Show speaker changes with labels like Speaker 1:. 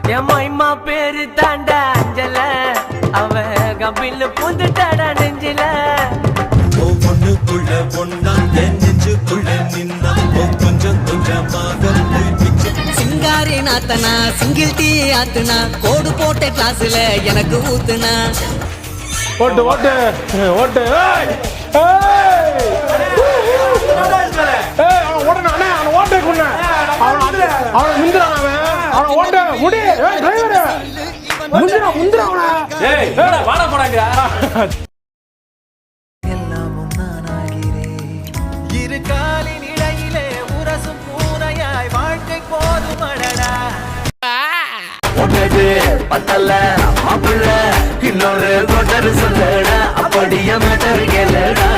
Speaker 1: என் மைமா பேரு தாண்டா அஞ்சல அவ கம்பில் பூந்துட்டாடா நெஞ்சில
Speaker 2: ஒவ்வொன்னுக்குள்ள ஒன்னா நெஞ்சுக்குள்ள நின்னா கொஞ்சம் கொஞ்சமாக
Speaker 3: சிங்காரி நாத்தனா சிங்கிள் டீ ஆத்துனா கோடு போட்ட கிளாஸ்ல எனக்கு ஊத்துனா
Speaker 4: ஓட்டு ஓட்டு ஓட்டு
Speaker 1: இரு காலின் இடையிலே உரசும் பூனையாய் வாழ்க்கை போதுமடடா
Speaker 5: ஒன்னது பத்தல மாப்பிள்ள இன்னொரு கொட்டரு சொல்லடா அப்படியே மேட்டர் கேளடா